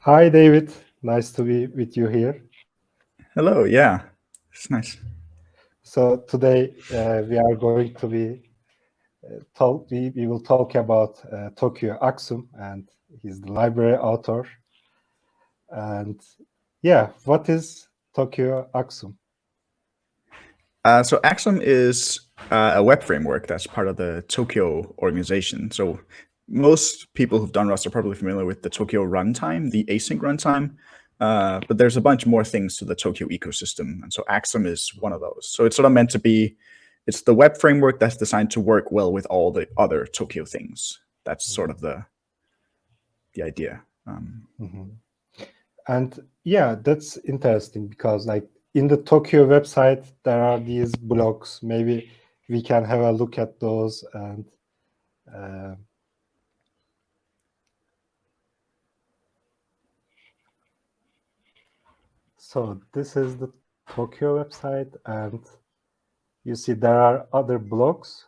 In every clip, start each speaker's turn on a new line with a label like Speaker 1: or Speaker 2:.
Speaker 1: Hi, David. Nice to be with you here.
Speaker 2: Hello, yeah, it's nice.
Speaker 1: So today we are going to be we will talk about Tokio Axum, and he's the library author. And yeah, what is Tokio Axum?
Speaker 2: So Axum is a web framework that's part of the Tokio organization. So most people who've done Rust are probably familiar with the Tokio runtime, the async runtime. But there's a bunch more things to the Tokio ecosystem. And so Axum is one of those. So it's sort of meant to be, it's the web framework that's designed to work well with all the other Tokio things. That's sort of the idea.
Speaker 1: And yeah, that's interesting because like in the Tokyo website, there are these blogs. Maybe we can have a look at those and uh, so this is the Tokyo website, and you see there are other blogs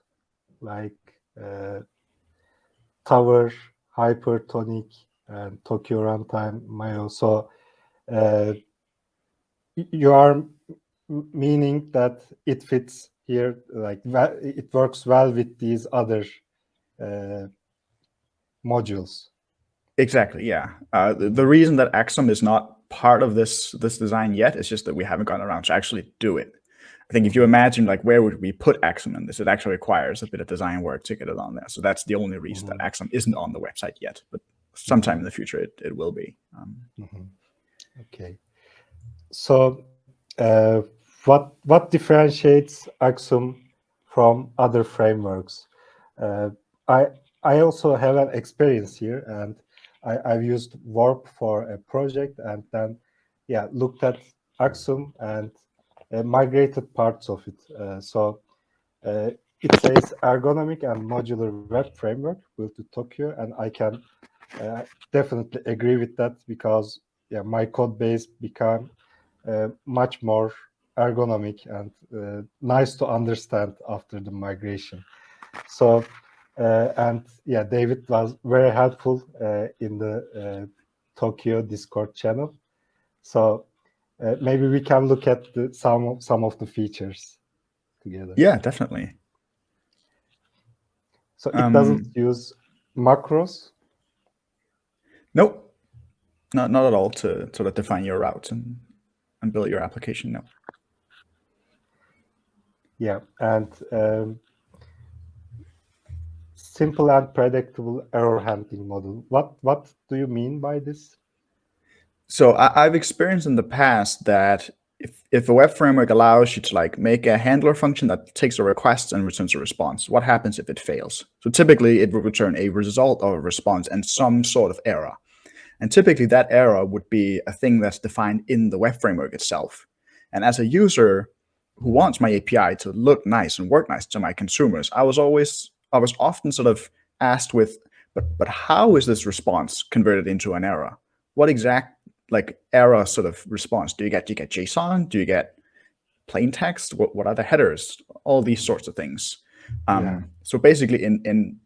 Speaker 1: like Tower, Hypertonic, and Tokyo Runtime, Mayo. So uh, you are meaning that it fits here, like it works well with these other uh, modules.
Speaker 2: Exactly, yeah. The reason that Axum is not part of this design yet is just that we haven't gotten around to actually do it. I think if you imagine like where would we put Axum in this, it actually requires a bit of design work to get it on there. So that's the only reason that Axum isn't on the website yet. But sometime in the future, it will be.
Speaker 1: Okay. So what differentiates Axum from other frameworks? Uh, I I also have an experience here, and I've used Warp for a project, and then looked at Axum and migrated parts of it. Uh, it says ergonomic and modular web framework built to Tokyo, and I can definitely agree with that because my code base became much more ergonomic and nice to understand after the migration. So, David was very helpful in the Tokyo Discord channel. So maybe we can look at some of the features together.
Speaker 2: Yeah, definitely.
Speaker 1: So it doesn't use macros.
Speaker 2: Nope, not at all to sort of define your routes and build your application. No.
Speaker 1: Yeah, and simple and predictable error handling model. What do you mean by this?
Speaker 2: So I've experienced in the past that if a web framework allows you to like make a handler function that takes a request and returns a response, what happens if it fails? So typically it will return a result or a response and some sort of error. And typically that error would be a thing that's defined in the web framework itself. And as a user who wants my API to look nice and work nice to my consumers, I was often sort of asked with, but how is this response converted into an error? What exact like error sort of response do you get? Do you get JSON? Do you get plain text? What are the headers? All these sorts of things. So basically, in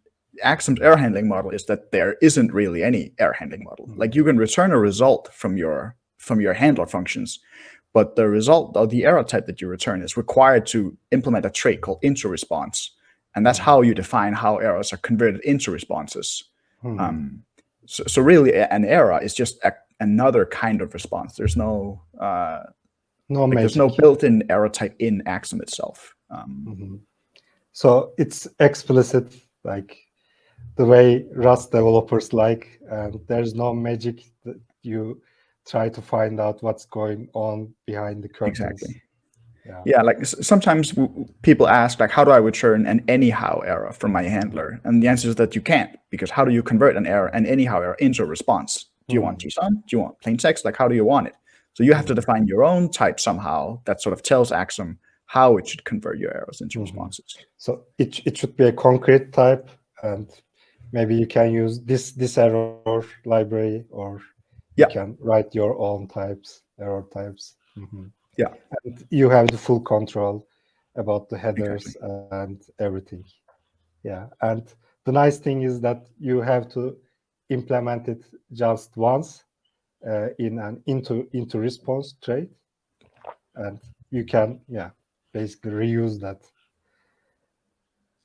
Speaker 2: Axum's error handling model is that there isn't really any error handling model. Like you can return a result from your handler functions, but the result or the error type that you return is required to implement a trait called IntoResponse, and that's how you define how errors are converted into responses. So really, an error is just another kind of response. There's no there's no built-in error type in Axum itself.
Speaker 1: So it's explicit, like the way Rust developers like, and there's no magic that you try to find out what's going on behind the curtains.
Speaker 2: Exactly. Yeah, like sometimes people ask, like, how do I return an anyhow error from my handler? And the answer is that you can't, because how do you convert an anyhow error into a response? Do you want JSON? Do you want plain text? Like, how do you want it? So you have to define your own type somehow that sort of tells Axum how it should convert your errors into responses.
Speaker 1: So it should be a concrete type, and maybe you can use this error library, or you can write your own types, error types.
Speaker 2: Yeah.
Speaker 1: And you have the full control about the headers and everything. Yeah. And the nice thing is that you have to implement it just once, in an IntoResponse trait, and you can basically reuse that.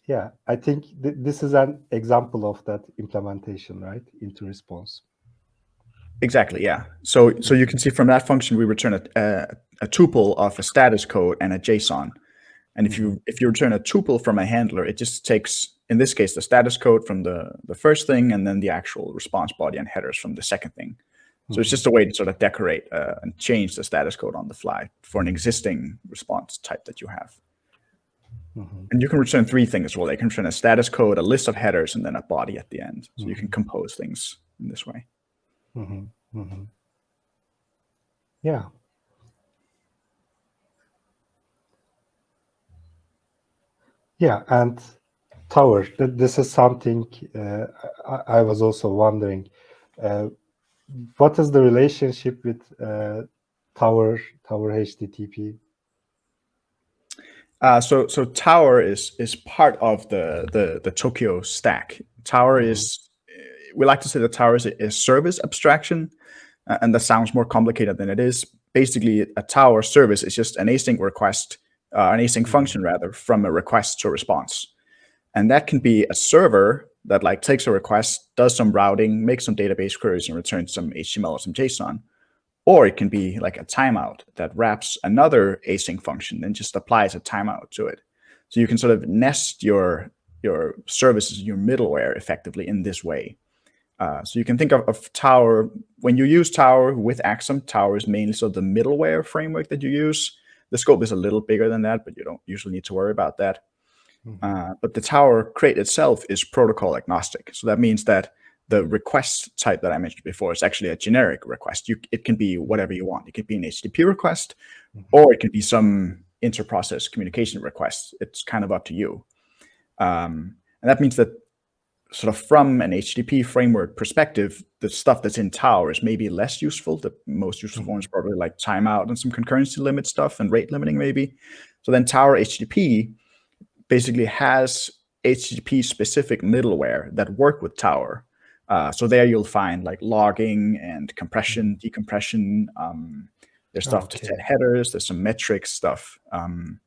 Speaker 1: Yeah, I think this is an example of that implementation, right? IntoResponse.
Speaker 2: Exactly, yeah. So you can see from that function we return a tuple of a status code and a JSON. And if you return a tuple from a handler, it just takes, in this case, the status code from the first thing, and then the actual response body and headers from the second thing. So it's just a way to sort of decorate and change the status code on the fly for an existing response type that you have. And you can return three things as well. You can return a status code, a list of headers, and then a body at the end. So you can compose things in this way.
Speaker 1: Yeah. Yeah, and Tower, this is something I was also wondering. What is the relationship with Tower HTTP?
Speaker 2: So Tower is part of the Tokio stack. Tower is, we like to say that Tower is a service abstraction, and that sounds more complicated than it is. Basically, a Tower service is just an async request, an async function rather, from a request to a response. And that can be a server that like takes a request, does some routing, makes some database queries, and returns some HTML or some JSON. Or it can be like a timeout that wraps another async function and just applies a timeout to it. So you can sort of nest your services, your middleware effectively in this way. So you can think of Tower, when you use Tower with Axum, Tower is mainly sort of the middleware framework that you use. The scope is a little bigger than that, but you don't usually need to worry about that. But the Tower crate itself is protocol agnostic. So that means that the request type that I mentioned before is actually a generic request. It can be whatever you want. It could be an HTTP request, or it can be some inter-process communication request. It's kind of up to you. And that means that sort of from an HTTP framework perspective, the stuff that's in Tower is maybe less useful. The most useful one is probably like timeout and some concurrency limit stuff and rate limiting maybe. So then Tower HTTP basically has HTTP specific middleware that work with Tower. So there you'll find like logging and compression, decompression. There's stuff to set headers. There's some metrics stuff. And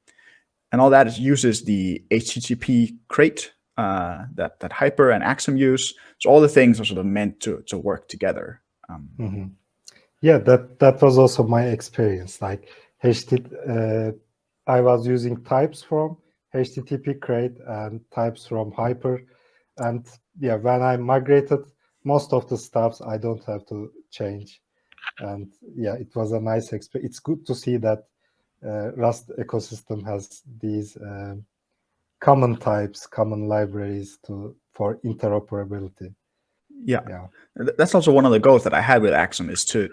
Speaker 2: all that uses the HTTP crate that Hyper and Axum use. So all the things are sort of meant to work together.
Speaker 1: Yeah, that was also my experience. Like I was using types from HTTP crate and types from Hyper. And yeah, when I migrated, most of the stuffs I don't have to change. And yeah, it was a nice experience. It's good to see that Rust ecosystem has these common types, common libraries for interoperability.
Speaker 2: Yeah. That's also one of the goals that I had with Axum, is to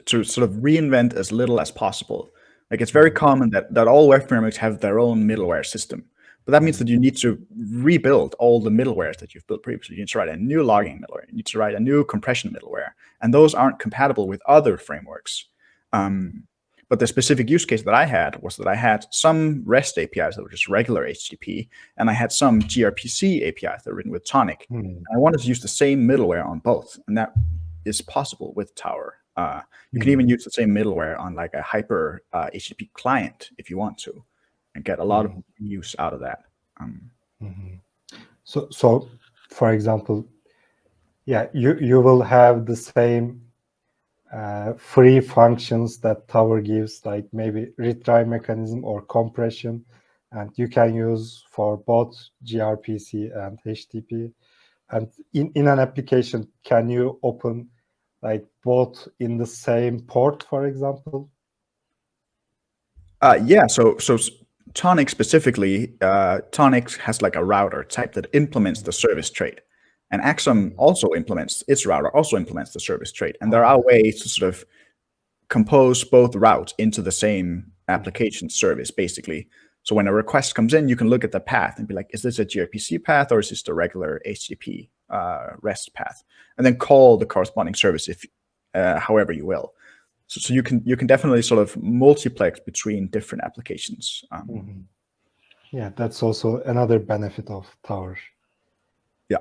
Speaker 2: sort of reinvent as little as possible. Like it's very common that all web frameworks have their own middleware system. But that means that you need to rebuild all the middlewares that you've built previously. You need to write a new logging middleware. You need to write a new compression middleware. And those aren't compatible with other frameworks. But the specific use case that I had was that I had some REST APIs that were just regular HTTP, and I had some gRPC APIs that were written with Tonic. And I wanted to use the same middleware on both. And that is possible with Tower. You can even use the same middleware on like a Hyper HTTP client if you want to, and get a lot of use out of that.
Speaker 1: So for example, yeah, you will have the same free functions that Tower gives, like maybe retry mechanism or compression, and you can use for both gRPC and HTTP. And in an application, can you open like both in the same port, for example?
Speaker 2: Yeah, so Tonic specifically, Tonic has like a router type that implements the service trait. And Axum also implements, its router also implements the service trait. And there are ways to sort of compose both routes into the same application service, basically. So when a request comes in, you can look at the path and be like, is this a gRPC path or is this the regular HTTP REST path? And then call the corresponding service if however you will. So you can definitely sort of multiplex between different applications.
Speaker 1: Yeah, that's also another benefit of Tower.
Speaker 2: Yeah.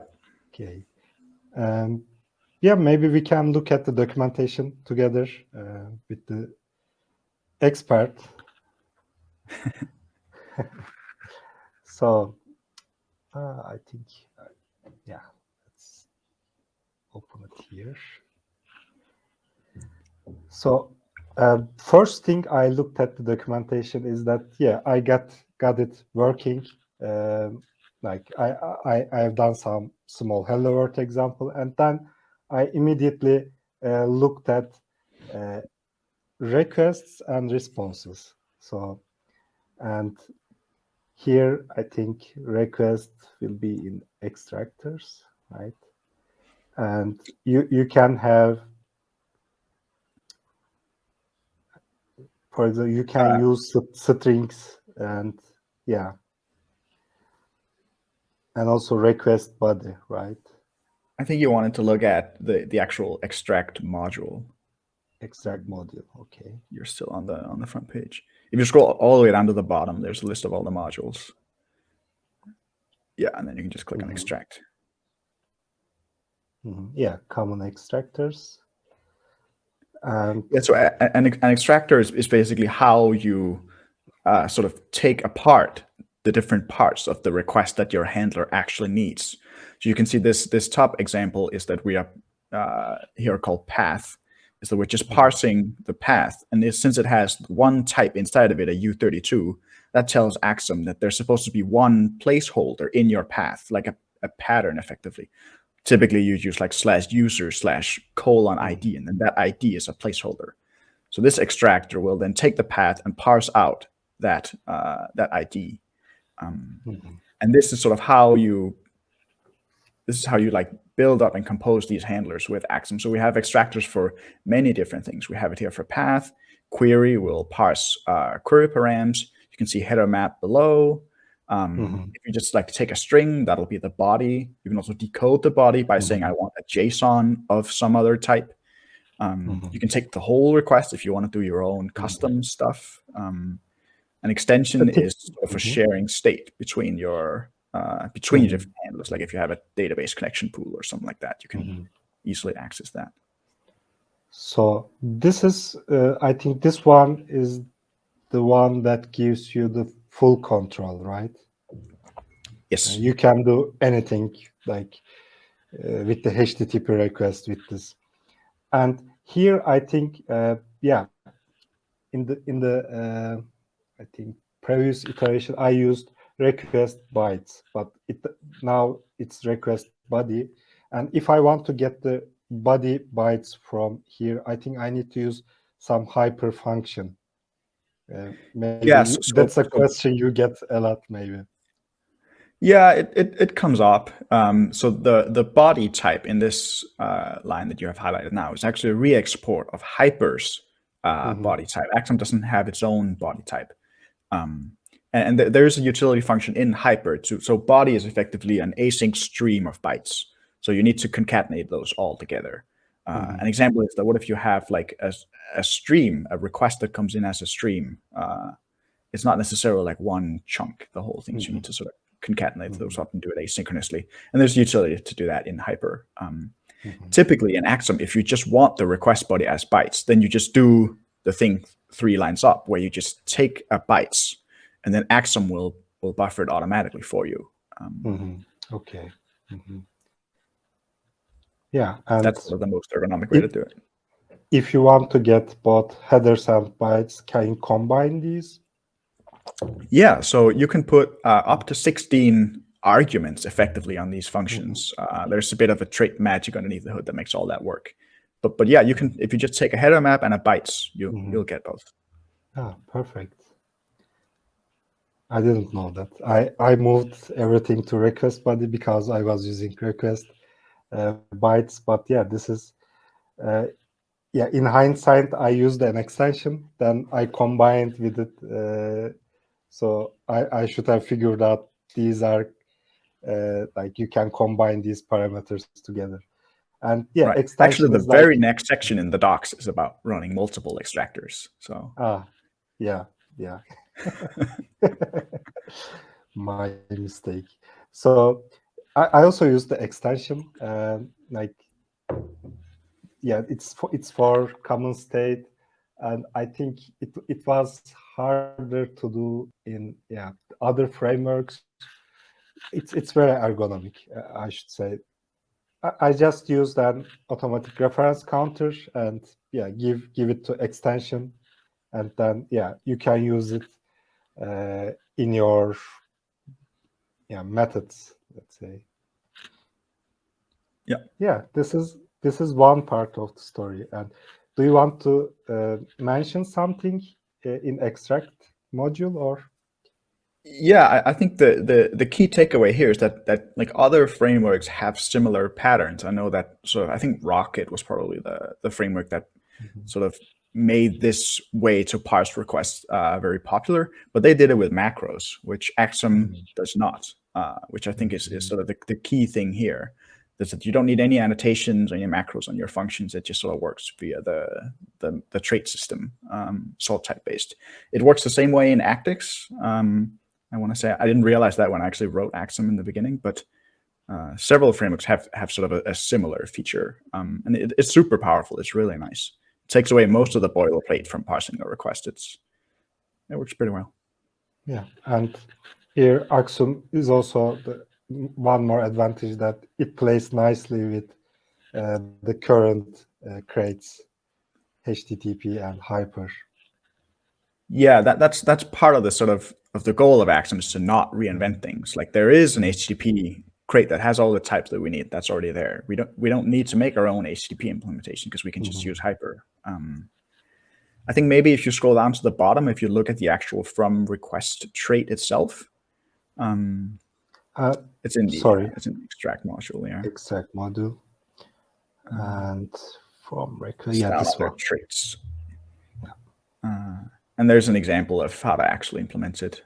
Speaker 1: Okay. Yeah, maybe we can look at the documentation together with the expert. So I think, yeah, let's open it here. So first thing I looked at the documentation is that, yeah, I got it working. Like I have done some small hello world example, and then I immediately looked at requests and responses. So, and here I think request will be in extractors, right? And you can have, for example, you can use strings, and yeah, and also request body, right?
Speaker 2: I think you wanted to look at the actual extract module.
Speaker 1: Extract module, okay.
Speaker 2: You're still on the front page. If you scroll all the way down to the bottom, there's a list of all the modules. Yeah, and then you can just click on extract.
Speaker 1: Yeah, common extractors.
Speaker 2: Yeah, so an extractor is basically how you sort of take apart the different parts of the request that your handler actually needs. So you can see this top example is that we are here called path, is that we're just parsing the path. And since it has one type inside of it, a U32, that tells Axum that there's supposed to be one placeholder in your path, like a pattern effectively. Typically you use like /user/:ID, and then that ID is a placeholder. So this extractor will then take the path and parse out that that ID. And this is sort of how you like build up and compose these handlers with Axum. So we have extractors for many different things. We have it here for path. Query will parse query params. You can see header map below. If you just like to take a string, that'll be the body. You can also decode the body by saying I want a JSON of some other type. You can take the whole request if you want to do your own custom stuff. An extension is sort of a sharing state between your different handlers. Like if you have a database connection pool or something like that, you can easily access that.
Speaker 1: So this is, I think this one is the one that gives you the full control, right?
Speaker 2: Yes.
Speaker 1: You can do anything like with the HTTP request with this. And here I think, yeah, in the I think previous iteration I used request bytes, but now it's request body. And if I want to get the body bytes from here, I think I need to use some hyper function. Maybe
Speaker 2: Yes.
Speaker 1: that's a question you get a lot, maybe.
Speaker 2: Yeah, it comes up. So the body type in this line that you have highlighted now is actually a re-export of Hyper's body type. Axum doesn't have its own body type. And there's a utility function in Hyper too. So body is effectively an async stream of bytes. So you need to concatenate those all together. An example is that what if you have like a stream, a request that comes in as a stream. It's not necessarily like one chunk, the whole thing. So you need to sort of concatenate those up and do it asynchronously. And there's utility to do that in Hyper. Typically in Axum, if you just want the request body as bytes, then you just do the thing 3 lines up where you just take a bytes and then Axum will buffer it automatically for you.
Speaker 1: Okay. Yeah, and
Speaker 2: that's sort of the most ergonomic way to do it.
Speaker 1: If you want to get both headers and bytes, can you combine these?
Speaker 2: Yeah, so you can put up to 16 arguments effectively on these functions. There's a bit of a trick magic underneath the hood that makes all that work. But yeah, you can, if you just take a header map and a bytes, you'll get both.
Speaker 1: Ah, perfect. I didn't know that. I moved everything to request body because I was using request bytes. But yeah, this is, yeah, in hindsight, I used an extension. Then I combined with it. So I should have figured out these are, like you can combine these parameters together. And yeah,
Speaker 2: right.
Speaker 1: extension
Speaker 2: Actually, the
Speaker 1: is
Speaker 2: very
Speaker 1: like,
Speaker 2: next section in the docs is about running multiple extractors. So
Speaker 1: yeah. My mistake. So I also use the extension, like yeah, it's for common state, and I think it was harder to do in other frameworks. It's very ergonomic, I should say. I just used an automatic reference counter and give it to extension, and then you can use it in your methods, let's say. This is one part of the story. And do you want to mention something in extract module, or?
Speaker 2: Yeah, I think the key takeaway here is that like other frameworks have similar patterns. I know that I think Rocket was probably the framework that sort of made this way to parse requests very popular, but they did it with macros, which Axum does not, which I think is sort of the key thing here. Is that you don't need any annotations or any macros on your functions. It just sort of works via the trait system, salt type based. It works the same way in Actix. I want to say I didn't realize that when I actually wrote Axum in the beginning, but several frameworks have sort of a similar feature, and it's super powerful. It's really nice. It takes away most of the boilerplate from parsing a request. It works pretty well.
Speaker 1: Yeah, and here Axum is also one more advantage, that it plays nicely with the current crates, HTTP and Hyper.
Speaker 2: Yeah, that's part of the sort of the goal of Axum, is to not reinvent things. Like there is an HTTP crate that has all the types that we need. That's already there. We don't need to make our own HTTP implementation because we can just use Hyper. I think maybe if you scroll down to the bottom, if you look at the actual FromRequest trait itself, it's in the extract module. Yeah,
Speaker 1: extract module, and FromRequest.
Speaker 2: Yeah, this one. Traits. And there's an example of how to actually implement it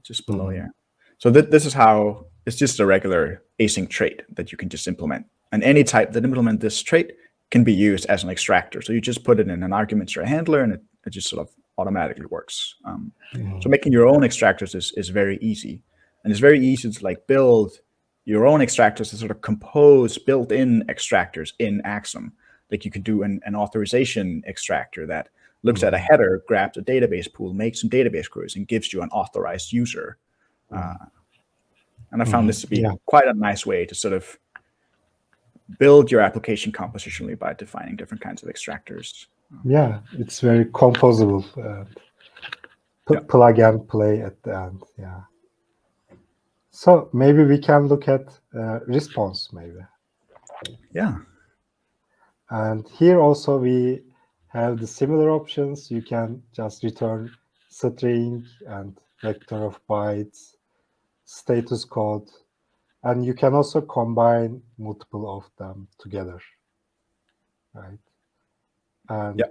Speaker 2: just below here. So this is how it's just a regular async trait that you can just implement. And any type that implement this trait can be used as an extractor. So you just put it in an argument to a handler, and it just sort of automatically works. So making your own extractors is very easy. And it's very easy to like build your own extractors to sort of compose built-in extractors in Axum. Like you could do an authorization extractor that looks at a header, grabs a database pool, makes some database queries, and gives you an authorized user. And I found this to be quite a nice way to sort of build your application compositionally by defining different kinds of extractors.
Speaker 1: Yeah, it's very composable. Plug and play at the end. Yeah. So maybe we can look at response, maybe.
Speaker 2: Yeah.
Speaker 1: And here also we have the similar options. You can just return string and vector of bytes, status code, and you can also combine multiple of them together, right? And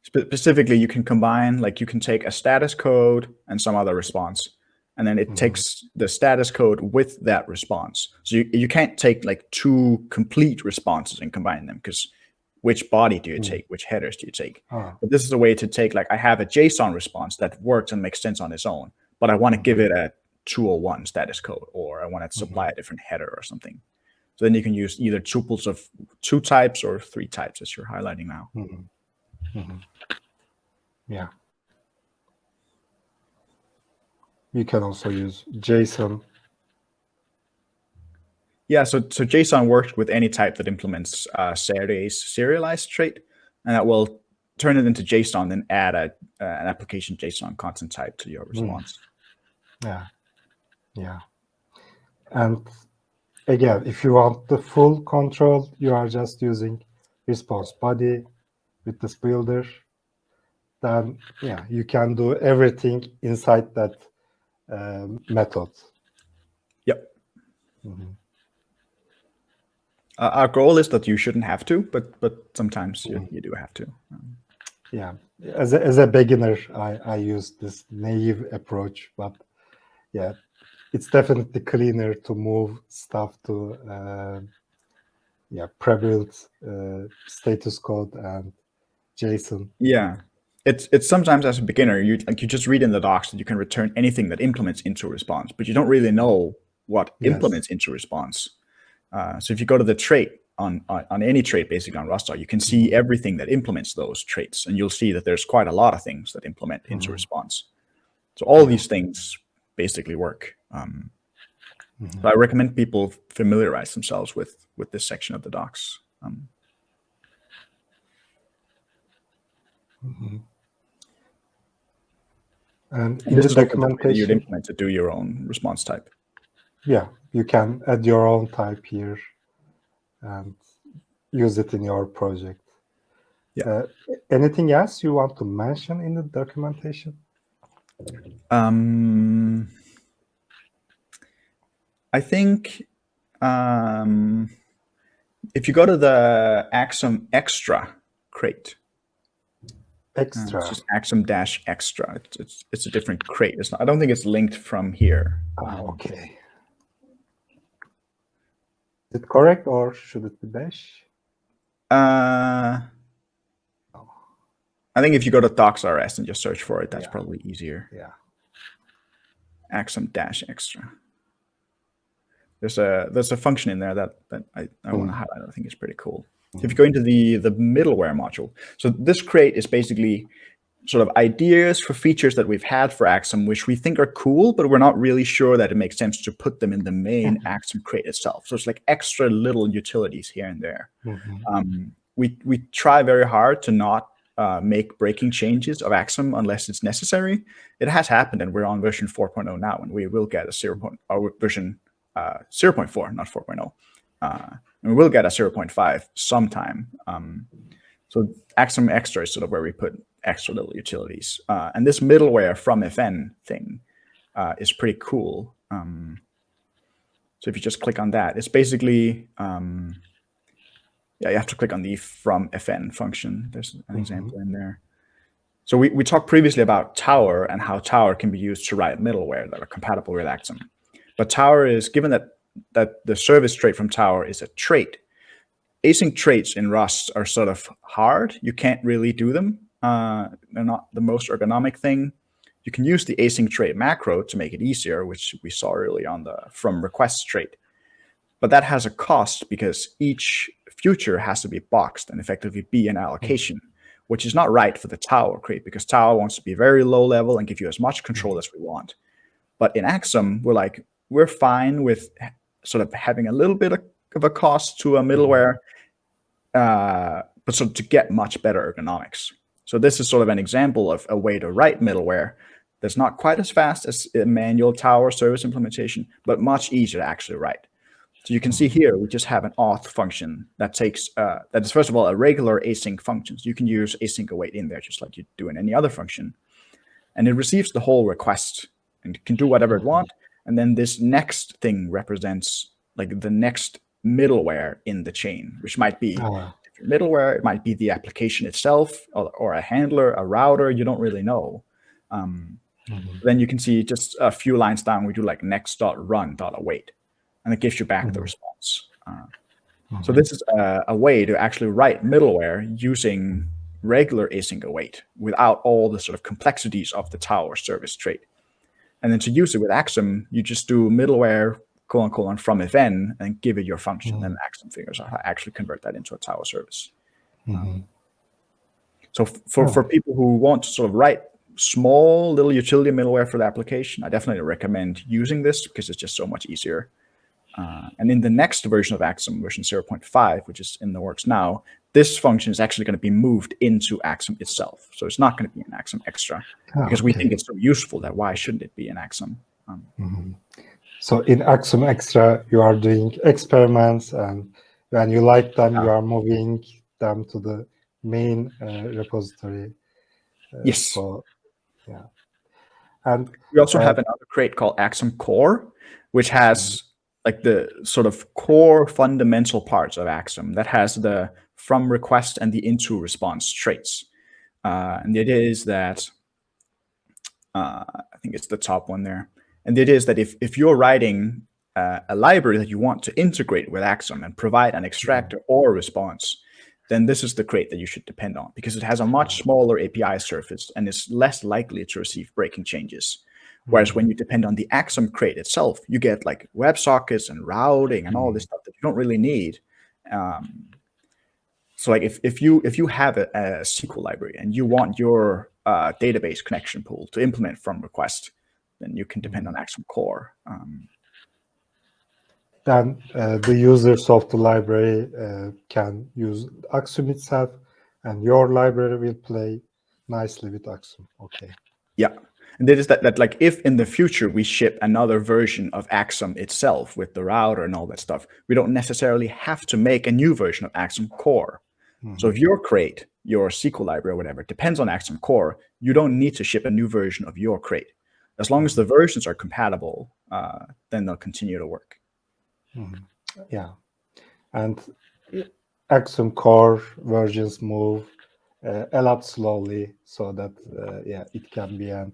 Speaker 2: specifically, you can combine, like you can take a status code and some other response, and then it takes the status code with that response. So you can't take like two complete responses and combine them, because which body do you take? Which headers do you take? But this is a way to take, like, I have a JSON response that works and makes sense on its own, but I want to give it a 201 status code, or I want to supply a different header or something. So then you can use either tuples of 2 types or 3 types, as you're highlighting now.
Speaker 1: Yeah. You can also use JSON.
Speaker 2: Yeah, so JSON works with any type that implements Saturday's serialized trait, and that will turn it into JSON, then add an application JSON content type to your response.
Speaker 1: Yeah. And again, if you want the full control, you are just using response body with this builder. Then you can do everything inside that method.
Speaker 2: Yep. Our goal is that you shouldn't have to, but sometimes you do have to.
Speaker 1: Yeah, as a beginner, I use this naive approach, but yeah, it's definitely cleaner to move stuff to pre-built status code and JSON.
Speaker 2: Yeah, it's sometimes as a beginner, you just read in the docs that you can return anything that implements IntoResponse, but you don't really know what implements IntoResponse. So if you go to the trait on any trait basically on Rust, you can see everything that implements those traits, and you'll see that there's quite a lot of things that implement IntoResponse. So all these things basically work. So I recommend people familiarize themselves with this section of the docs.
Speaker 1: And in the documentation,
Speaker 2: you'd implement to do your own response type.
Speaker 1: Yeah, you can add your own type here and use it in your project.
Speaker 2: Yeah.
Speaker 1: Anything else you want to mention in the documentation?
Speaker 2: I think if you go to the Axum Extra crate,
Speaker 1: Extra.
Speaker 2: It's just Axum-Extra. It's a different crate. It's not, I don't think it's linked from here.
Speaker 1: Okay. Is it correct or should it be dash?
Speaker 2: I think if you go to docs.rs and just search for it, that's probably easier.
Speaker 1: Yeah.
Speaker 2: Axum-Extra. There's a function in there that I want to highlight. I think it's pretty cool. So if you go into the middleware module, so this crate is basically sort of ideas for features that we've had for Axum, which we think are cool, but we're not really sure that it makes sense to put them in the main Axum crate itself. So it's like extra little utilities here and there. We try very hard to not make breaking changes of Axum unless it's necessary. It has happened, and we're on version 4.0 now, and we will get a version 0.4, not 4.0. And we will get a 0.5 sometime. So Axum Extra is sort of where we put extra little utilities. And this middleware from FN thing is pretty cool. So if you just click on that, it's basically, you have to click on the from FN function. There's an example in there. So we talked previously about Tower and how Tower can be used to write middleware that are compatible with Axum. But Tower is, given that the service trait from Tower is a trait, async traits in Rust are sort of hard. You can't really do them. They're not the most ergonomic thing. You can use the async trait macro to make it easier, which we saw early on the FromRequest trait. But that has a cost because each future has to be boxed and effectively be an allocation, which is not right for the Tower crate because Tower wants to be very low level and give you as much control as we want. But in Axum, we're fine with sort of having a little bit of a cost to a middleware, but sort of to get much better ergonomics. So this is sort of an example of a way to write middleware that's not quite as fast as a manual Tower service implementation, but much easier to actually write. So you can see here, we just have an auth function that takes, that is first of all a regular async function. So you can use async await in there, just like you do in any other function. And it receives the whole request and can do whatever it wants. And then this next thing represents like the next middleware in the chain, which might be middleware, it might be the application itself, or a handler, a router, you don't really know. Then you can see just a few lines down, we do like next.run.await, and it gives you back the response. So this is a way to actually write middleware using regular async await without all the sort of complexities of the Tower service trait. And then to use it with Axum, you just do middleware : from FN and give it your function, and Axum figures out how to actually convert that into a Tower service. So for people who want to sort of write small little utility middleware for the application, I definitely recommend using this because it's just so much easier. And in the next version of Axum, version 0.5, which is in the works now, this function is actually going to be moved into Axum itself. So it's not going to be an Axum Extra because we think it's so useful that why shouldn't it be an Axum?
Speaker 1: So in Axum Extra, you are doing experiments, and when you like them, you are moving them to the main repository.
Speaker 2: Yes.
Speaker 1: And
Speaker 2: we also have another crate called Axum Core, which has like the sort of core fundamental parts of Axum that has the FromRequest and the IntoResponse traits. And the idea is that, I think it's the top one there. And the idea is that if you're writing a library that you want to integrate with Axum and provide an extractor or a response, then this is the crate that you should depend on because it has a much smaller API surface and is less likely to receive breaking changes. Whereas when you depend on the Axum crate itself, you get like WebSockets and routing and all this stuff that you don't really need. So like if you have a SQL library and you want your database connection pool to implement FromRequest, then you can depend on Axum Core.
Speaker 1: Then the users of the library can use Axum itself, and your library will play nicely with Axum. Okay.
Speaker 2: Yeah. And that is that like if in the future we ship another version of Axum itself with the router and all that stuff, we don't necessarily have to make a new version of Axum Core. So if your crate, your SQL library or whatever, depends on Axum Core, you don't need to ship a new version of your crate. As long as the versions are compatible, then they'll continue to work.
Speaker 1: Yeah. And Axum Core versions move a lot slowly, so that it can be a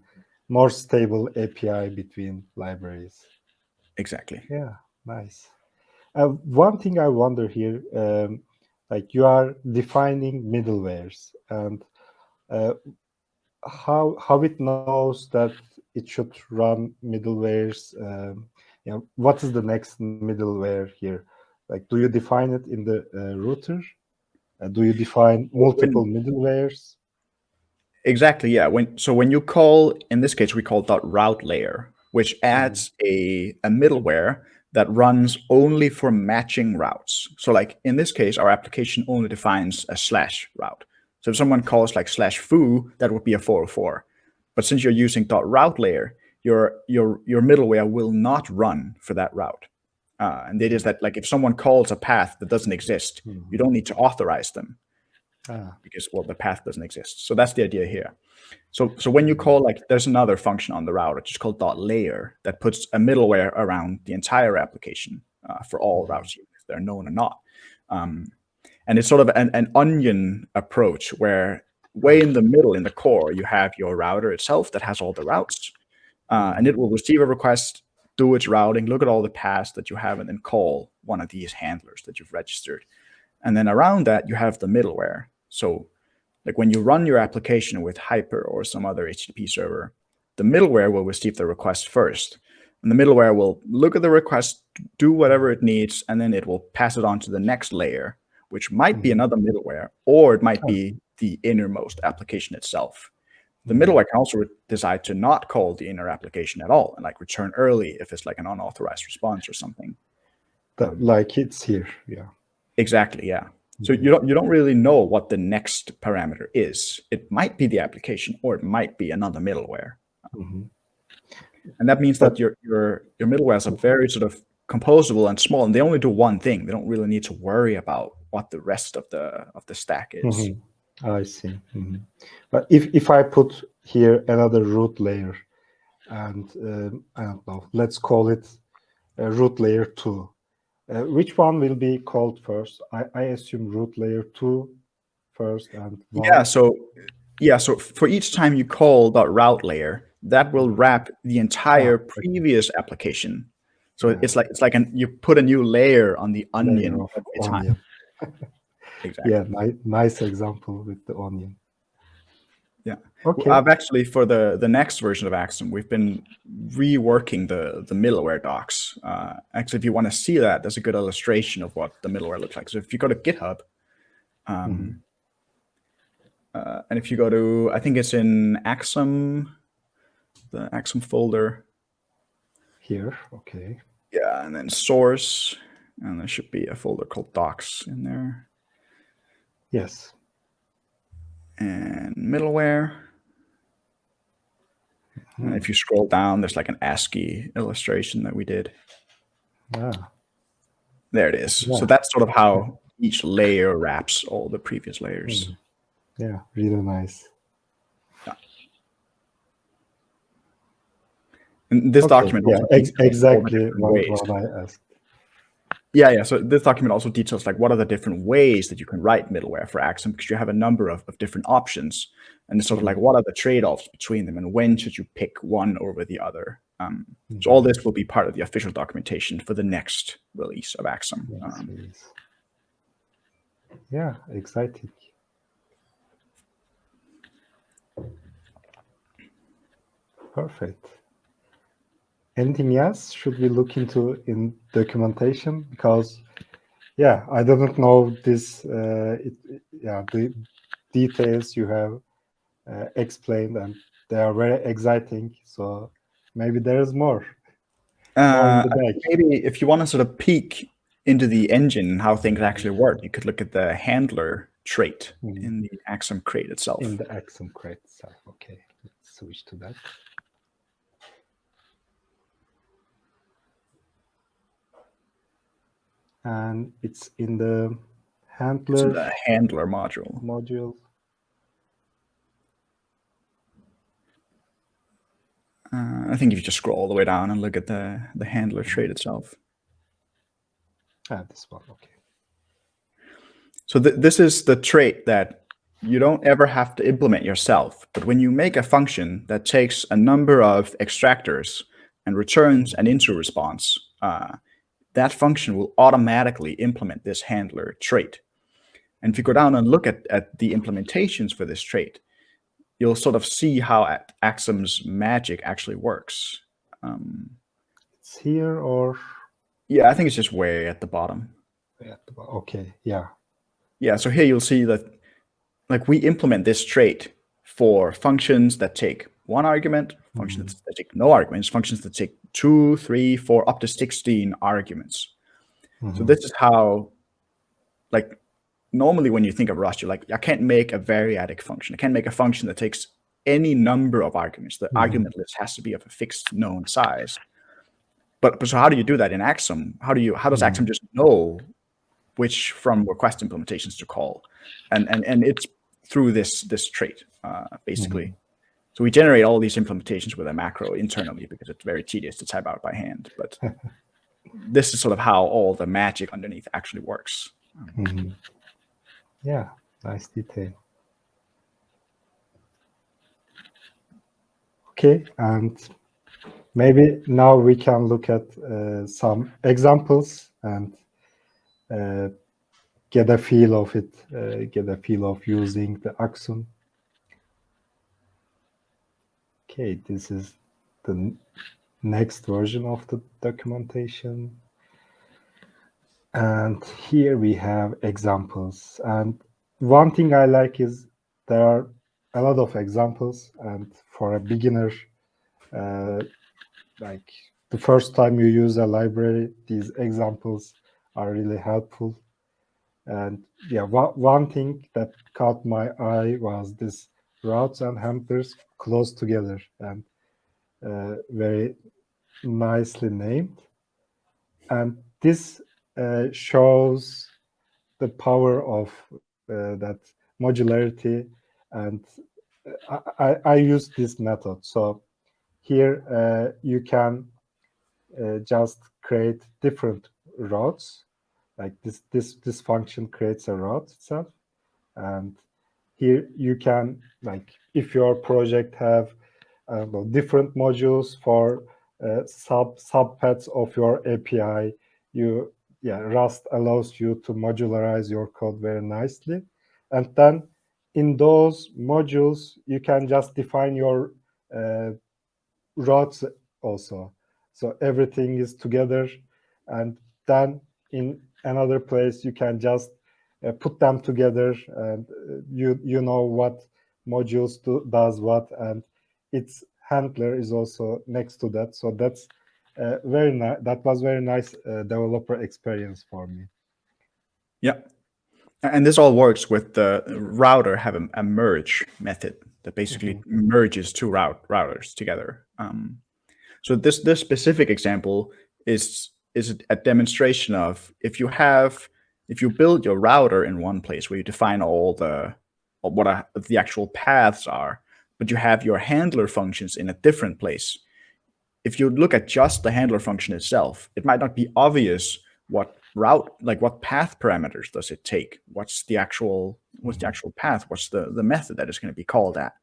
Speaker 1: more stable API between libraries.
Speaker 2: Exactly.
Speaker 1: Yeah, nice. One thing I wonder here, like you are defining middlewares, and how it knows that it should run middlewares. What is the next middleware here? Like, do you define it in the router? Do you define multiple middlewares?
Speaker 2: Exactly, yeah. When you call, in this case, we call .route layer, which adds a middleware that runs only for matching routes. So like in this case, our application only defines a / route. So if someone calls like /foo, that would be a 404. But since you're using .route layer, your middleware will not run for that route. And it is that like if someone calls a path that doesn't exist, you don't need to authorize them. Because, well, the path doesn't exist. So that's the idea here. So when you call, like, there's another function on the router, which is called .layer, that puts a middleware around the entire application for all routes, if they're known or not. And it's sort of an onion approach where way in the middle, in the core, you have your router itself that has all the routes. And it will receive a request, do its routing, look at all the paths that you have, and then call one of these handlers that you've registered. And then around that, you have the middleware. So like when you run your application with Hyper or some other HTTP server, the middleware will receive the request first. And the middleware will look at the request, do whatever it needs, and then it will pass it on to the next layer, which might be another middleware, or it might be the innermost application itself. The middleware can also decide to not call the inner application at all and like return early if it's like an unauthorized response or something.
Speaker 1: Like it's here, yeah.
Speaker 2: Exactly, yeah. So you don't really know what the next parameter is. It might be the application, or it might be another middleware. And that means that your middlewares are very sort of composable and small, and they only do one thing. They don't really need to worry about what the rest of the stack is.
Speaker 1: I see. But if I put here another root layer, and I don't know, let's call it root layer 2. Which one will be called first? I assume root layer 2 first and 1.
Speaker 2: So for each time you call .route layer, that will wrap the entire previous application. So it's like you put a new layer on the onion every time. Exactly.
Speaker 1: Yeah, nice example with the onion.
Speaker 2: Yeah.
Speaker 1: Okay.
Speaker 2: I've actually, for the next version of Axum, we've been reworking the middleware docs. Actually, if you want to see that, there's a good illustration of what the middleware looks like. So if you go to GitHub, and if you go to, I think it's in Axum, the Axum folder.
Speaker 1: Here, okay.
Speaker 2: Yeah, and then source, and there should be a folder called docs in there.
Speaker 1: Yes.
Speaker 2: And middleware. And if you scroll down, there's like an ASCII illustration that we did. There it is. Yeah. So that's sort of how each layer wraps all the previous layers.
Speaker 1: Yeah, really nice.
Speaker 2: Yeah. And this document also
Speaker 1: exactly what I asked.
Speaker 2: Yeah. So this document also details like what are the different ways that you can write middleware for Axum, because you have a number of different options. And it's sort of like what are the trade-offs between them and when should you pick one over the other. So all this will be part of the official documentation for the next release of Axum.
Speaker 1: Yeah, exciting. Perfect. Anything else should we look into in documentation? Because yeah, I didn't know this. The details you have explained, and they are very exciting. So maybe there is more in the
Speaker 2: I
Speaker 1: back.
Speaker 2: think maybe if you want to sort of peek into the engine and how things actually work, you could look at the handler trait in the Axum crate itself.
Speaker 1: In the Axum crate itself. Okay, let's switch to that. And it's in the handler.
Speaker 2: It's in the handler module. I think if you just scroll all the way down and look at the handler trait itself.
Speaker 1: This one, okay.
Speaker 2: So this is the trait that you don't ever have to implement yourself. But when you make a function that takes a number of extractors and returns an IntoResponse, that function will automatically implement this handler trait. And if you go down and look at the implementations for this trait, you'll sort of see how Axum's magic actually works.
Speaker 1: It's here, or?
Speaker 2: Yeah, I think it's just way at the bottom.
Speaker 1: Okay, yeah.
Speaker 2: Yeah, so here you'll see that like we implement this trait for functions that take one argument, functions that take no arguments, functions that take 2, 3, 4, up to 16 arguments. So this is how, like, normally when you think of Rust, you're like, I can't make a variadic function. I can't make a function that takes any number of arguments. The argument list has to be of a fixed known size. But so how do you do that in Axum? How does Axum just know which FromRequest implementations to call? And it's through this trait, basically. So we generate all these implementations with a macro internally because it's very tedious to type out by hand. But this is sort of how all the magic underneath actually works.
Speaker 1: Yeah, nice detail. Okay, and maybe now we can look at some examples and get a feel of it, get a feel of using the Axum. Okay, this is the next version of the documentation. And here we have examples. And one thing I like is there are a lot of examples. And for a beginner, like the first time you use a library, these examples are really helpful. And yeah, one thing that caught my eye was this routes and handlers close together and very nicely named. And this shows the power of that modularity. And I use this method. So here you can just create different routes. Like this function creates a route itself. And here you can, like, if your project have different modules for subpaths of your API, Rust allows you to modularize your code very nicely. And then in those modules, you can just define your routes also. So everything is together. And then in another place, you can just put them together, and you know what modules does what, and its handler is also next to that. So that's very nice. That was very nice developer experience for me.
Speaker 2: Yeah, and this all works with the router have a merge method that basically merges two routers together. So this specific example is a demonstration of if you build your router in one place where you define all what the actual paths are, but you have your handler functions in a different place. If you look at just the handler function itself, it might not be obvious what path parameters does it take? What's the actual path? What's the method that is going to be called at?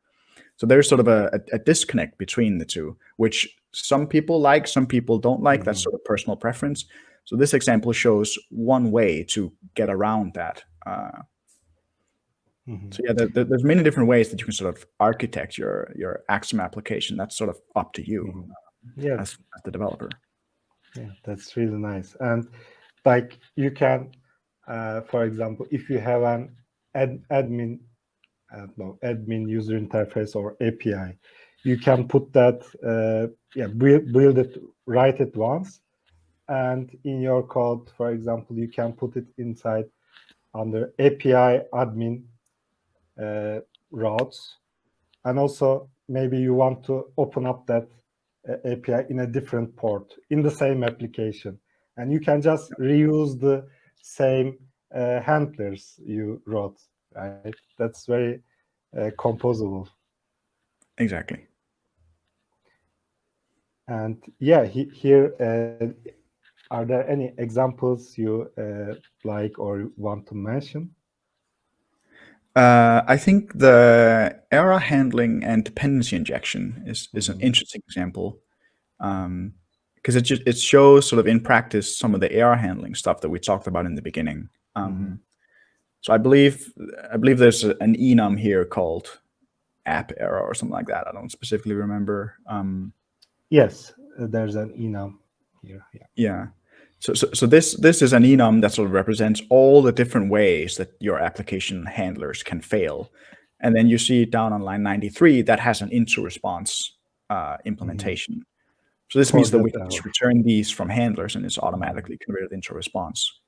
Speaker 2: So there's sort of a disconnect between the two, which some people like, some people don't like. That's sort of personal preference. So this example shows one way to get around that. So yeah, there's many different ways that you can sort of architect your Axum application. That's sort of up to you.
Speaker 1: Yeah,
Speaker 2: as the developer.
Speaker 1: yeah, that's really nice. And like you can, for example, if you have an admin, no, admin user interface or API, you can put that, yeah, build it, write it once, and in your code, for example, you can put it inside under API admin routes, and also maybe you want to open up that API in a different port in the same application, and you can just reuse the same handlers you wrote, right? That's very composable.
Speaker 2: Exactly.
Speaker 1: And yeah, here, are there any examples you like or want to mention?
Speaker 2: I think the error handling and dependency injection is an interesting example, because it shows sort of in practice some of the error handling stuff that we talked about in the beginning. So I believe there's an enum here called app error or something like that. I don't specifically remember.
Speaker 1: Yes, there's an enum here. Yeah.
Speaker 2: Yeah. So this is an enum that sort of represents all the different ways that your application handlers can fail. And then you see down on line 93 that has an IntoResponse implementation. So this
Speaker 1: For
Speaker 2: means that
Speaker 1: that
Speaker 2: we can
Speaker 1: error.
Speaker 2: just return these from handlers and it's automatically converted into response.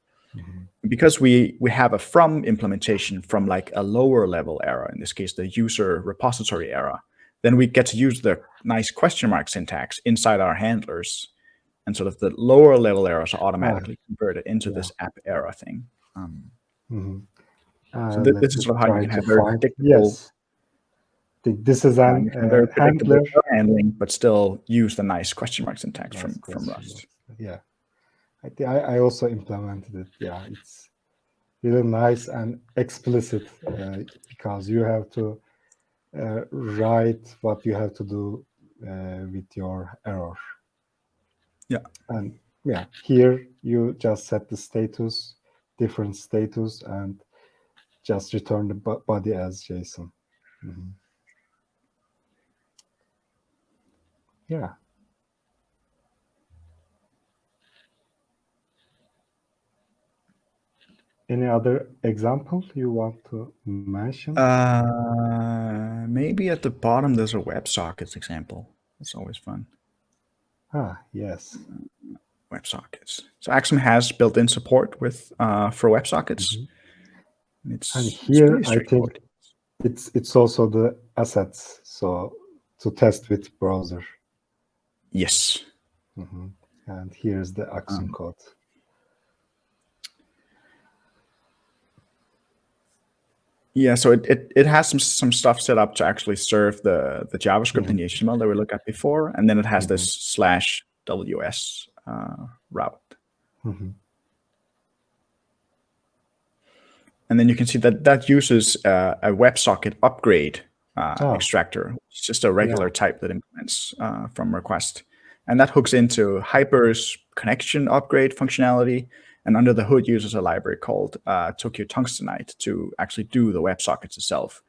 Speaker 2: Because we have a from implementation from like a lower level error, in this case, the user repository error, then we get to use the nice question mark syntax inside our handlers, and sort of the lower level errors are automatically converted into this app error thing. So
Speaker 1: Let
Speaker 2: this is
Speaker 1: me
Speaker 2: sort of how you
Speaker 1: try
Speaker 2: can
Speaker 1: to
Speaker 2: have very
Speaker 1: find.
Speaker 2: predictable,
Speaker 1: Yes, this is an
Speaker 2: you can have very predictable
Speaker 1: handler.
Speaker 2: error handling, but still use the nice question mark syntax
Speaker 1: Nice
Speaker 2: from
Speaker 1: question.
Speaker 2: Rust.
Speaker 1: Yeah, I think I also implemented it. Yeah, it's really nice and explicit, because you have to write what you have to do with your error.
Speaker 2: Yeah.
Speaker 1: And yeah, here you just set the status, different status, and just return the body as JSON. Yeah. Any other example you want to mention?
Speaker 2: Maybe at the bottom there's a WebSockets example. That's always fun.
Speaker 1: Yes.
Speaker 2: WebSockets. So Axum has built-in support with for WebSockets.
Speaker 1: And
Speaker 2: It's
Speaker 1: here
Speaker 2: pretty
Speaker 1: I think
Speaker 2: straightforward.
Speaker 1: it's also the assets, so to test with browser.
Speaker 2: Yes.
Speaker 1: And here's the Axum code.
Speaker 2: Yeah, so it has some stuff set up to actually serve the JavaScript and the HTML that we looked at before, and then it has this /ws route. And then you can see that uses a WebSocket upgrade extractor. It's just a regular type that implements FromRequest. And that hooks into Hyper's connection upgrade functionality, and under the hood uses a library called Tokio Tungstenite to actually do the WebSockets itself.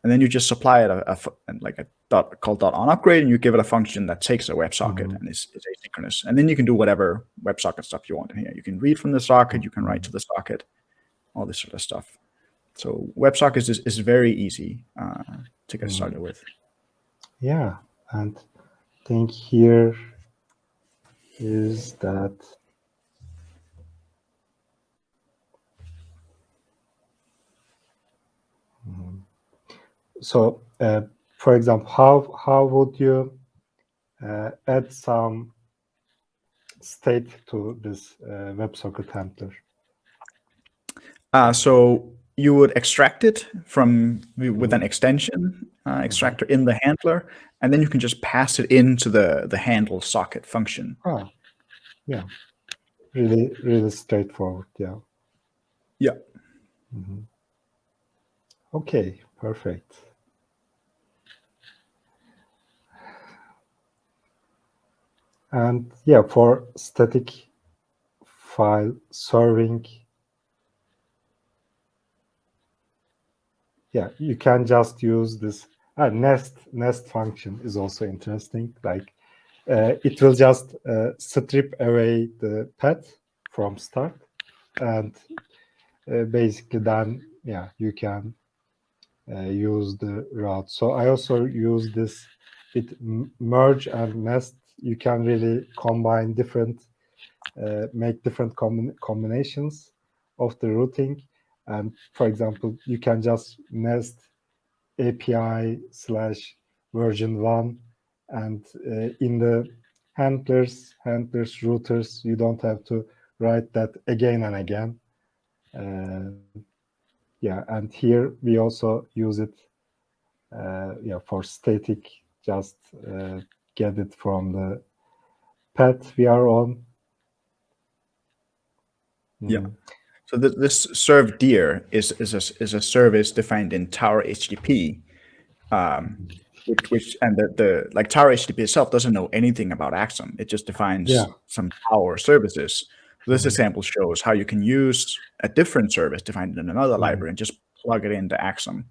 Speaker 2: And then you just supply it a dot called .on upgrade, and you give it a function that takes a WebSocket and is asynchronous. And then you can do whatever WebSocket stuff you want in here. You can read from the socket, you can write to the socket, all this sort of stuff. So WebSockets is very easy to get started with.
Speaker 1: Yeah, and I think here is that so for example, how would you add some state to this WebSocket handler?
Speaker 2: So you would extract it from with an extension extractor in the handler, and then you can just pass it into the handle socket function.
Speaker 1: Yeah, really straightforward. Yeah.
Speaker 2: Yeah.
Speaker 1: Okay, perfect. And yeah, for static file serving, yeah, you can just use this nest function is also interesting. Like it will just strip away the path from start, and basically then, yeah, you can use the route. So I also use this with merge and nest. You can really combine different, make different combinations of the routing. And for example, you can just nest API / version 1, and in the handlers, routers, you don't have to write that again and again. Yeah, and here we also use it yeah, for static, just get it from the path we are on.
Speaker 2: Yeah. So this serve dir is a service defined in Tower HTTP, which and the like Tower HTTP itself doesn't know anything about Axum. It just defines some Tower services. So this example shows how you can use a different service defined in another library and just plug it into Axum.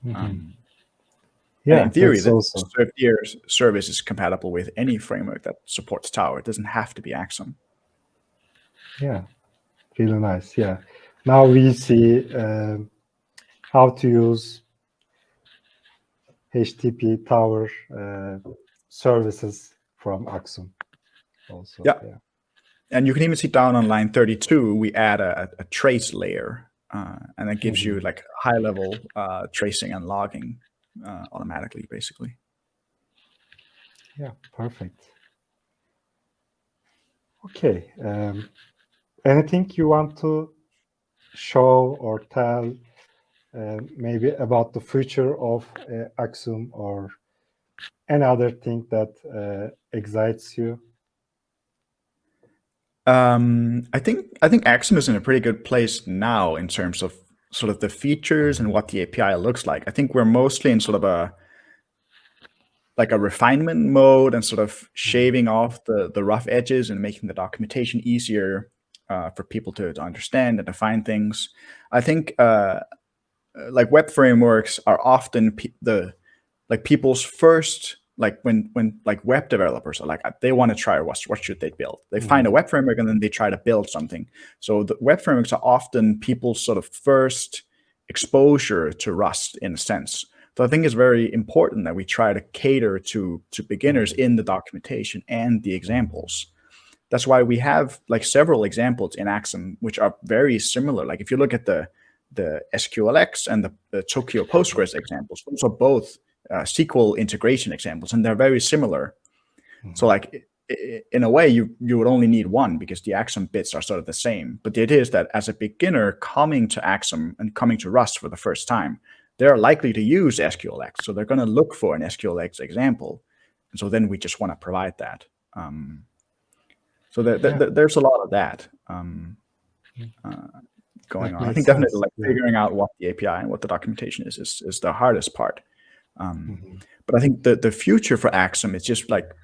Speaker 1: Yeah,
Speaker 2: and in theory,
Speaker 1: that's
Speaker 2: the
Speaker 1: also
Speaker 2: serve dir service is compatible with any framework that supports Tower. It doesn't have to be Axum.
Speaker 1: yeah, really nice. Yeah, now we see how to use HTTP Tower services from Axum. Also,
Speaker 2: Yeah. And you can even see down on line 32, we add a trace layer, and that gives you like high-level tracing and logging automatically, basically.
Speaker 1: Yeah, perfect. Okay. Anything you want to show or tell, maybe about the future of Axum, or any other thing that excites you?
Speaker 2: I think Axum is in a pretty good place now in terms of sort of the features and what the API looks like. I think we're mostly in sort of a refinement mode and sort of shaving off the rough edges and making the documentation easier for people to understand and define things. I think like web frameworks are often people's first, like when like web developers are like, they want to try what should they build. They find a web framework and then they try to build something. So the web frameworks are often people's sort of first exposure to Rust, in a sense. So I think it's very important that we try to cater to beginners in the documentation and the examples. That's why we have like several examples in Axum which are very similar. Like if you look at the SQLX and the Tokio Postgres examples, those are both SQL integration examples, and they're very similar. So like in a way, you would only need one because the Axum bits are sort of the same. But the idea is that as a beginner coming to Axum and coming to Rust for the first time, they're likely to use SQLX. So they're going to look for an SQLX example. And so then we just want to provide that. So there's a lot of that going on. I think definitely like figuring out what the API and what the documentation is the hardest part. But I think the future for Axum is just like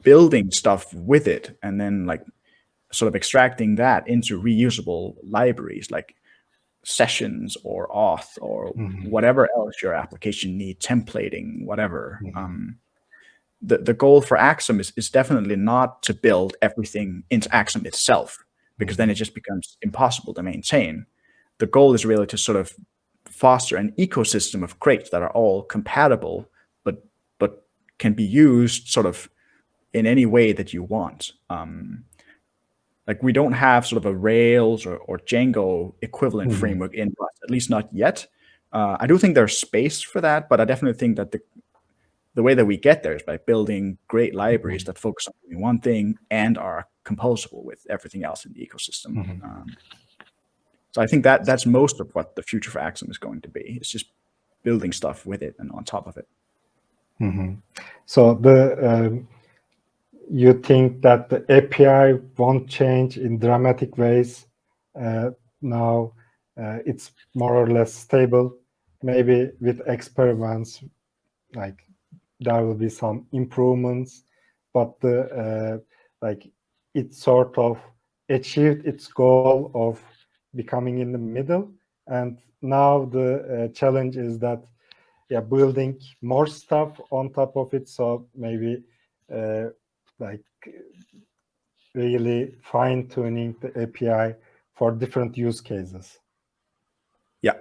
Speaker 2: building stuff with it and then like sort of extracting that into reusable libraries like sessions or auth or whatever else your application needs, templating, whatever. The goal for Axum is definitely not to build everything into Axum itself, because then it just becomes impossible to maintain. The goal is really to sort of foster an ecosystem of crates that are all compatible, but can be used sort of in any way that you want. Like we don't have sort of a Rails or Django equivalent framework in Rust, at least not yet. I do think there's space for that, but I definitely think that the way that we get there is by building great libraries that focus on doing one thing and are composable with everything else in the ecosystem. So I think that's most of what the future for Axum is going to be. It's just building stuff with it and on top of it.
Speaker 1: So you think that the API won't change in dramatic ways now? It's more or less stable. Maybe with experiments, like there will be some improvements, but like it sort of achieved its goal of becoming in the middle, and now the challenge is that building more stuff on top of it. So maybe like really fine tuning the API for different use cases.
Speaker 2: Yeah.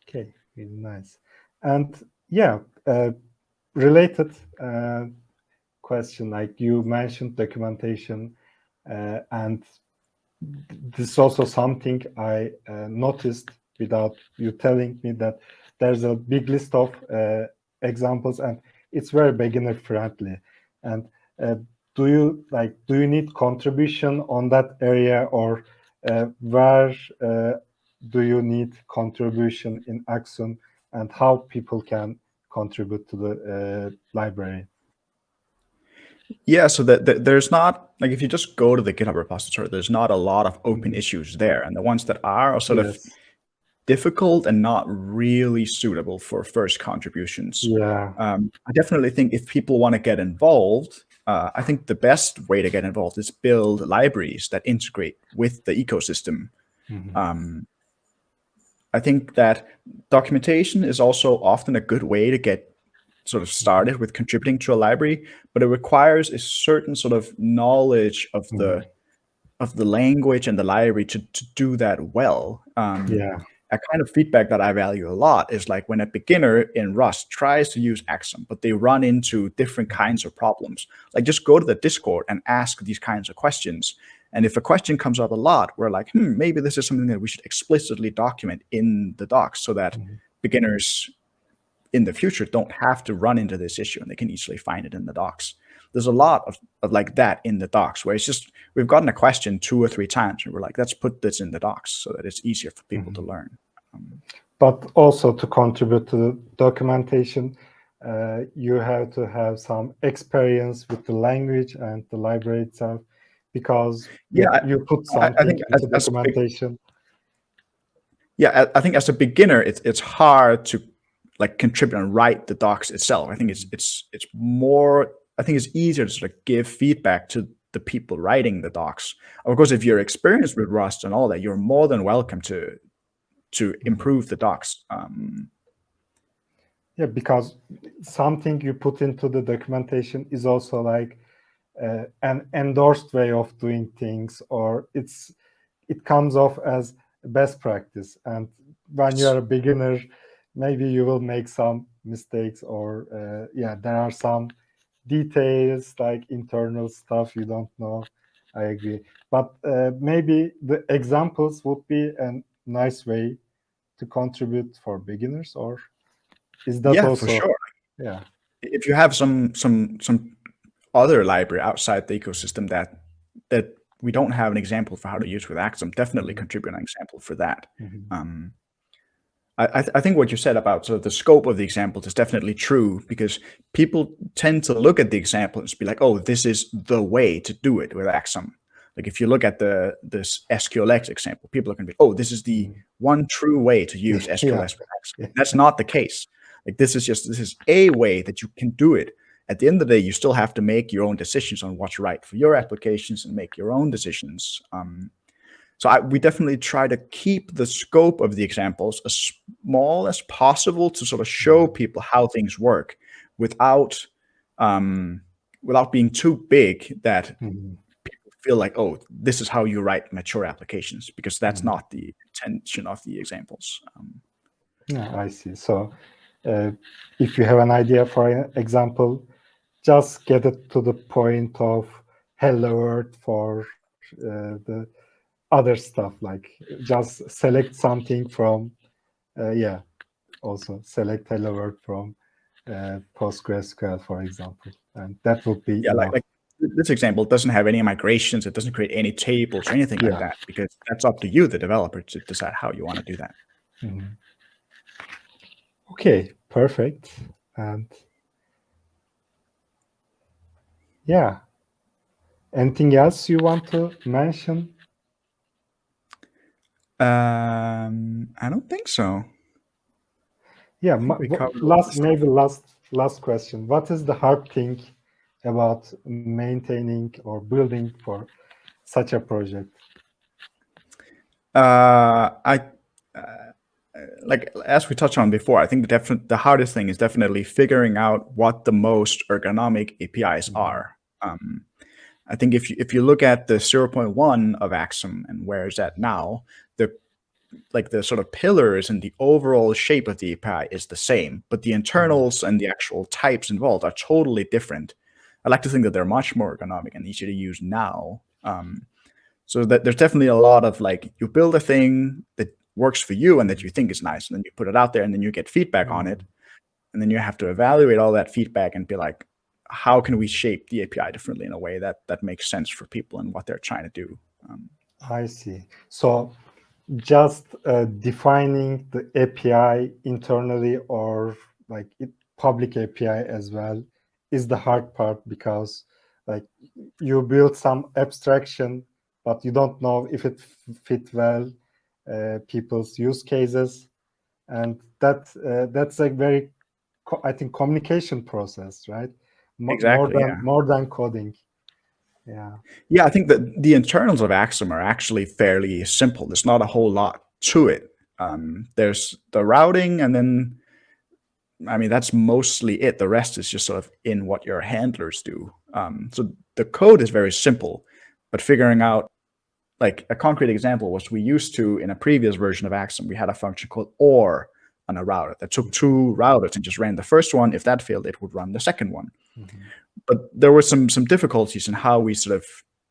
Speaker 1: Okay, really nice. And yeah, related question, like you mentioned documentation, and this is also something I noticed without you telling me, that there's a big list of examples and it's very beginner friendly. And do you need contribution on that area, or where do you need contribution in Axum, and how people can contribute to the library?
Speaker 2: Yeah, so that there's not, like, if you just go to the GitHub repository, there's not a lot of open issues there, and the ones that are sort of
Speaker 1: Yes.
Speaker 2: difficult and not really suitable for first contributions.
Speaker 1: Yeah.
Speaker 2: I definitely think if people want to get involved, I think the best way to get involved is build libraries that integrate with the ecosystem. I think that documentation is also often a good way to get sort of started with contributing to a library, but it requires a certain sort of knowledge of the language and the library to do that well.
Speaker 1: Yeah.
Speaker 2: A kind of feedback that I value a lot is like when a beginner in Rust tries to use Axum, but they run into different kinds of problems. Like, just go to the Discord and ask these kinds of questions. And if a question comes up a lot, we're like, maybe this is something that we should explicitly document in the docs so that beginners in the future don't have to run into this issue and they can easily find it in the docs. There's a lot of like that in the docs, where it's just, we've gotten a question 2 or 3 times and we're like, let's put this in the docs so that it's easier for people to learn.
Speaker 1: But also, to contribute to the documentation, you have to have some experience with the language and the library itself, because you put something
Speaker 2: I think
Speaker 1: into documentation.
Speaker 2: I think as a beginner, it's hard to like contribute and write the docs itself. I think it's more, I think it's easier to sort of give feedback to the people writing the docs. Of course, if you're experienced with Rust and all that, you're more than welcome to improve the docs.
Speaker 1: Yeah, because something you put into the documentation is also like an endorsed way of doing things, or it comes off as best practice. And when you are a beginner, maybe you will make some mistakes, or there are some details like internal stuff you don't know. I agree, but maybe the examples would be a nice way to contribute for beginners, or is that also?
Speaker 2: For sure.
Speaker 1: Yeah.
Speaker 2: If you have some other library outside the ecosystem that we don't have an example for how to use with Axum, definitely contribute an example for that. I think what you said about sort of the scope of the examples is definitely true, because people tend to look at the example and just be like, oh, this is the way to do it with Axum. Like, if you look at this SQLX example, people are going to be, oh, this is the one true way to use SQLX with Axum. That's not the case. Like, this is a way that you can do it. At the end of the day, you still have to make your own decisions on what's right for your applications and make your own decisions. So we definitely try to keep the scope of the examples as small as possible to sort of show people how things work without being too big that people feel like, oh, this is how you write mature applications, because that's not the intention of the examples.
Speaker 1: Yeah, I see. So if you have an idea for an example, just get it to the point of hello world for the other stuff, like just select something from also select hello world from PostgreSQL, for example, and that would be enough.
Speaker 2: Like this example doesn't have any migrations, it doesn't create any tables or anything like that, because that's up to you, the developer, to decide how you want to do that.
Speaker 1: Okay, perfect. And anything else you want to mention?
Speaker 2: I don't think so.
Speaker 1: Yeah, last question. What is the hard thing about maintaining or building for such a project?
Speaker 2: like as we touched on before, I think the hardest thing is definitely figuring out what the most ergonomic APIs are. I think if you look at the 0.1 of Axum and where it's at now, the sort of pillars and the overall shape of the API is the same, but the internals and the actual types involved are totally different. I like to think that they're much more ergonomic and easier to use now. So that there's definitely a lot of like, you build a thing that works for you and that you think is nice, and then you put it out there and then you get feedback on it. And then you have to evaluate all that feedback and be like, how can we shape the API differently in a way that makes sense for people and what they're trying to do?
Speaker 1: I see. So just defining the API internally or like public API as well is the hard part, because like you build some abstraction, but you don't know if it fit well people's use cases, and that's a very, I think, communication process, right?
Speaker 2: Exactly.
Speaker 1: More than coding. Yeah.
Speaker 2: Yeah, I think that the internals of Axum are actually fairly simple. There's not a whole lot to it. There's the routing, and then, I mean, that's mostly it. The rest is just sort of in what your handlers do. So the code is very simple, but figuring out, like a concrete example was, we used to, in a previous version of Axum, we had a function called OR on a router that took two routers and just ran the first one. If that failed, it would run the second one. But there were some difficulties in how we sort of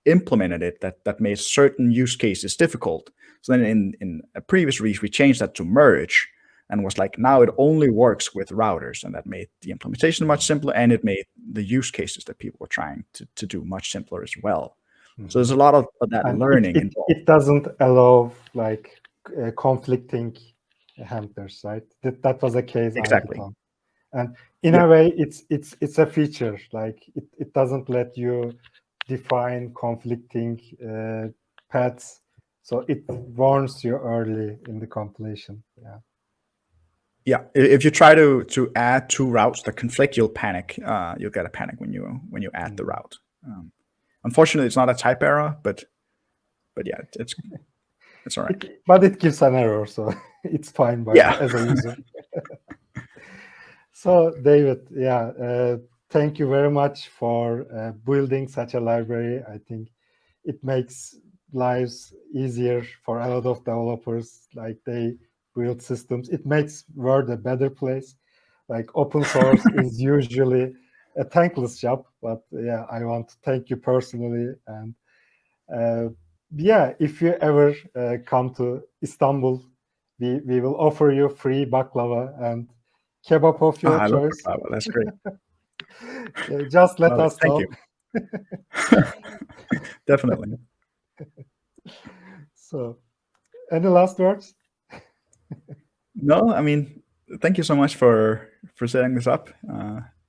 Speaker 2: implemented it that made certain use cases difficult. So then in a previous release, we changed that to merge, and was like, now it only works with routers, and that made the implementation much simpler, and it made the use cases that people were trying to do much simpler as well. So there's a lot of that
Speaker 1: And
Speaker 2: learning
Speaker 1: it doesn't allow like conflicting handlers, right? That was a case.
Speaker 2: Exactly.
Speaker 1: I thought. And in a way, it's a feature. Like it doesn't let you define conflicting paths, so it warns you early in the compilation. Yeah.
Speaker 2: Yeah, if you try to add two routes that conflict, you'll panic. You'll get a panic when you add the route. Unfortunately, it's not a type error, but yeah, it's all right.
Speaker 1: But it gives an error, so it's fine as a user. So David, thank you very much for building such a library. I think it makes lives easier for a lot of developers. Like, they build systems. It makes world a better place. Like, open source is usually a thankless job, but yeah, I want to thank you personally. And if you ever come to Istanbul, we will offer you free baklava and kebab of your choice.
Speaker 2: I love baklava. That's great.
Speaker 1: Just let us
Speaker 2: Thank
Speaker 1: know.
Speaker 2: you. Definitely.
Speaker 1: So, any last words?
Speaker 2: No, I mean, thank you so much for setting this up.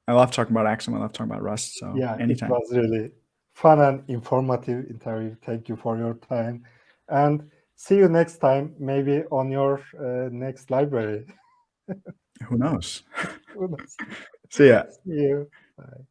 Speaker 2: I love talking about Axum. I love talking about Rust. So
Speaker 1: Yeah,
Speaker 2: anytime.
Speaker 1: it was really fun and informative interview. Thank you for your time, and see you next time, maybe on your next library.
Speaker 2: Who knows?
Speaker 1: Who knows?
Speaker 2: See ya.
Speaker 1: See you. Bye.